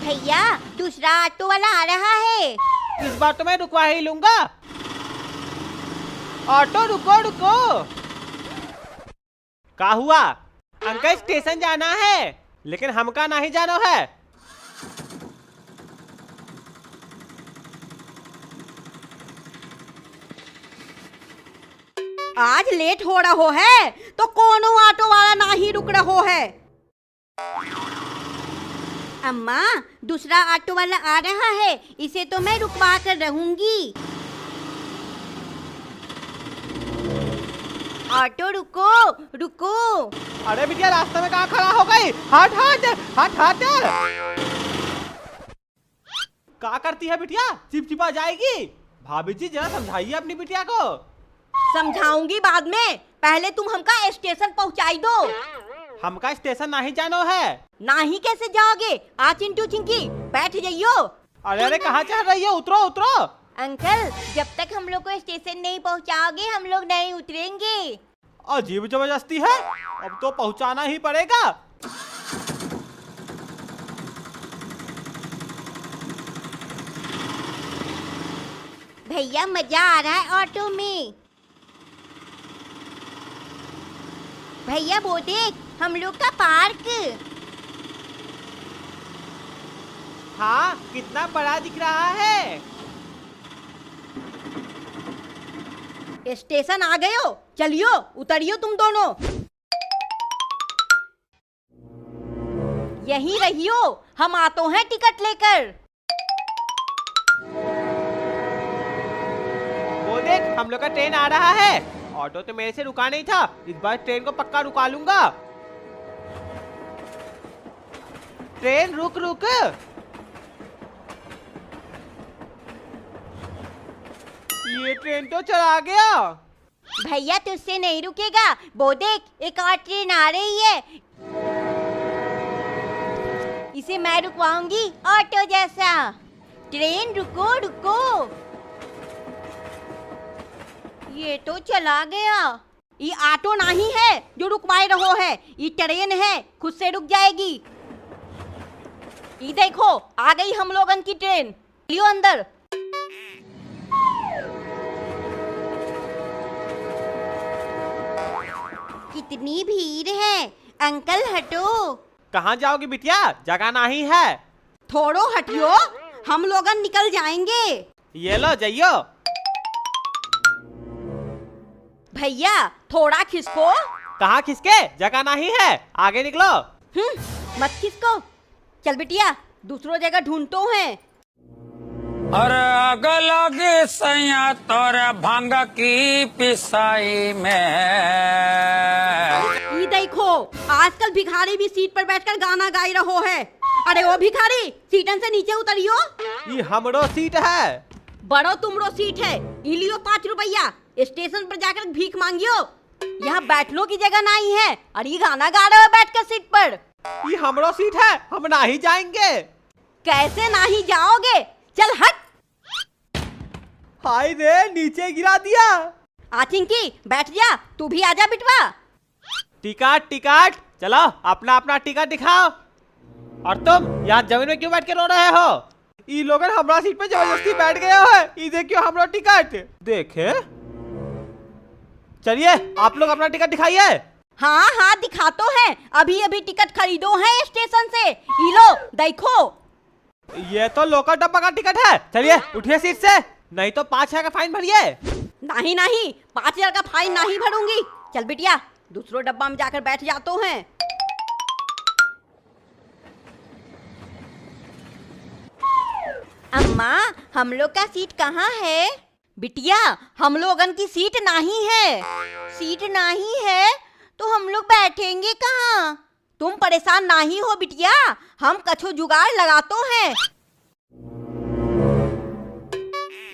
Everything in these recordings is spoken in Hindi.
भैया दूसरा ऑटो वाला आ रहा है। इस बार तो मैं रुकवा ही लूंगा। ऑटो रुको रुको। का हुआ? अंकल स्टेशन जाना है, लेकिन हमका नहीं जाना है। आज लेट हो रहो है तो कोनो ऑटो वाला नहीं रुक रहो है। अम्मा दूसरा ऑटो वाला आ रहा है, इसे तो मैं रुकवा कर रहूंगी। ऑटो रुको रुको। अरे बिटिया रास्ते में कहाँ खड़ा हो गई? हट हट हट हट। क्या करती है बिटिया? चिपचिपा जाएगी। भाभी जी जरा समझाइए अपनी बिटिया को। समझाऊंगी बाद में, पहले तुम हमका स्टेशन पहुंचाई दो। हमका स्टेशन नहीं जानो है। नहीं कैसे जाओगे? आ चिंटू चिंकी बैठ जाइयो। अरे अरे कहाँ चढ़ रही है? उतरो उतरो। अंकल जब तक हम लोग को स्टेशन नहीं पहुंचाओगे हम लोग नहीं उतरेंगे। अजीब जबरदस्ती है, अब तो पहुंचाना ही पड़ेगा। भैया मजा आ रहा है ऑटो में। भैया वो देख हम लोग का पार्क। हाँ कितना बड़ा दिख रहा है। स्टेशन आ गए हो, चलियो उतरियो तुम दोनों। यहीं रहियो, हम आतो हैं टिकट लेकर। वो देख हम लोग का ट्रेन आ रहा है। ऑटो तो मेरे से रुका नहीं था, इस बार ट्रेन को पक्का रुका लूंगा। ट्रेन रुक रुक। ये ट्रेन तो चला गया। भैया तुझसे नहीं रुकेगा, वो देख एक और ट्रेन आ रही है। इसे मैं रुकवाऊंगी ऑटो जैसा। ट्रेन रुको रुको। ये तो चला गया। ये ऑटो नहीं है जो रुकवाए रहो है, ये ट्रेन है, खुद से रुक जाएगी। ये देखो आ गई हम लोगन की ट्रेन, लियो अंदर। कितनी भीड़ है, अंकल हटो। कहाँ जाओगी बिटिया? जगह नहीं है। थोड़ो हटियो, हम लोगन निकल जाएंगे। ये लो जाइयो। भैया थोड़ा खिसको। कहाँ खिसके? जगह नहीं है, आगे निकलो। मत खिसको। चल बिटिया दूसरो जगह ढूंढतो हैं। अरे आग लगे सैया तोरा भांग की पिसाई में। ये देखो आजकल भिखारी भी सीट पर बैठकर गाना गा रहो है। अरे वो भिखारी सीटन से नीचे उतरियो। ये हमरो सीट है। बड़ो तुमरो सीट है, इलियो 5 रुपया। स्टेशन पर जाकर भीख मांगियो, यहाँ बैठने की जगह नहीं है। और ये गाना गा रहे हो बैठकर सीट पर। ये हमरो सीट है, हम नहीं जाएंगे। कैसे नहीं जाओगे? चल हट। हाय रे नीचे गिरा दिया। आचिंकी बैठ जा, तू भी आजा बिटवा। टिकट टिकट, चलो अपना अपना टिकट दिखाओ। और तुम यहाँ जमीन में क्यों बैठ के रो रहे हो? ये लोग हमारा सीट पे जबरदस्ती बैठ गए हो। ये देखियो हमारा टिकट देखे। चलिए आप लोग अपना टिकट दिखाइए। हाँ हाँ दिखा तो है, अभी अभी टिकट खरीदो है स्टेशन से। ये लो देखो। ये तो लोकल डब्बा का टिकट है। चलिए उठिए सीट से, नहीं तो 5,000 का फाइन भरिए। नहीं नहीं 5,000 का फाइन नहीं भरूंगी। चल बिटिया दूसरो डब्बा में जाकर बैठ जातो हैं। अम्मा हम लोग का सीट कहाँ है? बिटिया हम लोगन की सीट नहीं है। सीट नहीं है तो हम लोग बैठेंगे कहाँ? तुम परेशान नहीं हो बिटिया, हम कछो जुगाड़ लगातो हैं।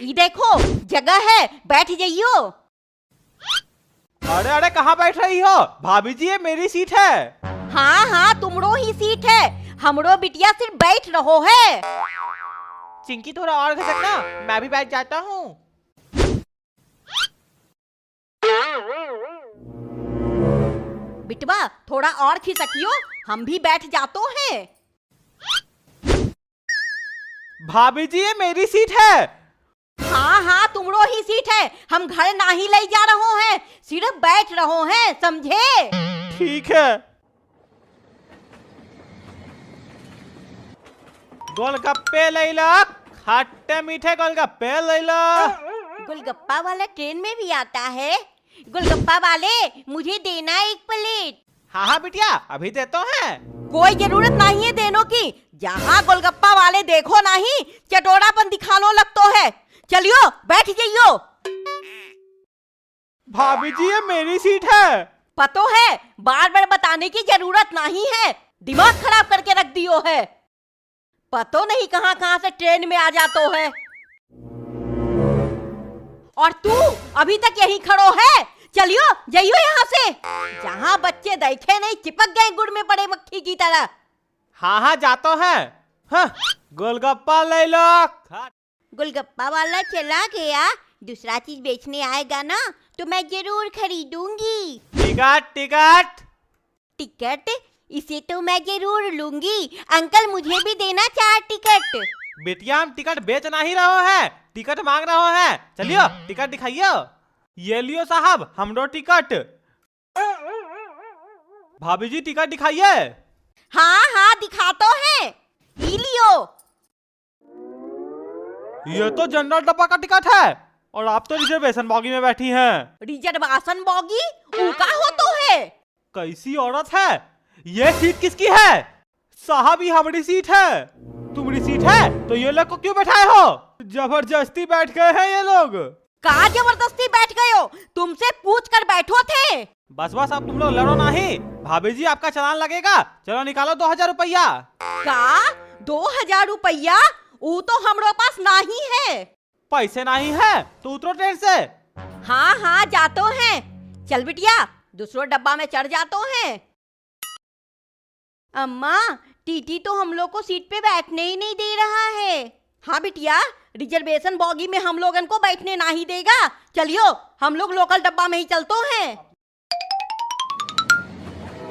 ये देखो जगह है, बैठ जाइयो। अरे अरे कहाँ बैठ रही हो? भाभी जी ये मेरी सीट है। हाँ हाँ तुमरो ही सीट है, हमरो बिटिया सिर्फ बैठ रहो है। चिंकी थोड़ा और खिसकना, मैं भी बैठ जाता हूँ। बिटवा थोड़ा और खिसकियो, हम भी बैठ जातो हैं। भाभी जी ये मेरी सीट है। हाँ हाँ तुमरो ही सीट है, हम घर नहीं ले जा रहो हैं, सिर्फ बैठ रहो हैं, समझे? ठीक है। गोलगप्पे ले लो, खट्टे मीठे गोलगप्पे ले लो। गोलगप्पा वाला ट्रेन में भी आता है? गोलगप्पा वाले मुझे देना एक प्लेट। हाँ हाँ बिटिया अभी देते हैं। कोई जरूरत नहीं है देने की, जहाँ गोलगप्पा वाले देखो नहीं चटोरापन दिखानो लगतो है। चलियो बैठ जाइयो। भाभी जी ये मेरी सीट है। पतो है, बार बार बताने की जरूरत नहीं है, दिमाग खराब करके रख दियो है। पतो नहीं कहाँ कहाँ से ट्रेन में आ जातो है। और तू अभी तक यहीं खड़ो है, चलियो जाइयो यहाँ से। जहाँ बच्चे देखे नहीं चिपक गए गुड़ में पड़े मक्खी की तरह। हाँ हाँ जातो है। हाँ, गोलगप्पा ले लो। गोलगप्पा वाला चला गया, दूसरा चीज बेचने आएगा ना तो मैं जरूर खरीदूंगी। Ticket ticket. टिकट? इसे तो मैं जरूर लूंगी। अंकल मुझे भी देना 4 टिकट। बेटिया हम टिकट बेच नहीं रहे हैं, टिकट मांग रहे हैं। चलियो टिकट दिखाइयो। ये लियो साहब हमरो टिकट। भाभी जी टिकट दिखाइए। हाँ हाँ दिखा तो है, ही लियो। ये तो जनरल डब्बा का टिकट है और आप तो रिजर्वेशन बॉगी में बैठी हैं। रिजर्वेशन बॉगी उका हो तो है। कैसी औरत है ये? सीट किसकी है? साहब ये हमारी सीट है। तुम्हारी सीट है तो ये लोग को क्यों बैठाए हो? जबरदस्ती बैठ गए हैं ये लोग। का जबरदस्ती बैठ गए हो? तुमसे पूछ कर बैठो थे। बस बस अब तुम लोग लड़ो नहीं। भाभी जी आपका चालान लगेगा, चलो निकालो 2000 रुपया। का 2000 रुपया? वो तो हमरो पास नहीं है। पैसे नहीं है तो उतरो ट्रेन से। हाँ हाँ जातो हैं। चल बिटिया दूसरो डब्बा में चढ़ जातो हैं। अम्मा टीटी तो हम लोग को सीट पे बैठने ही नहीं दे रहा है। हाँ बिटिया रिजर्वेशन बॉगी में हम लोगन को बैठने नहीं देगा। चलियो हम लोग लोकल डब्बा में ही चलते हैं।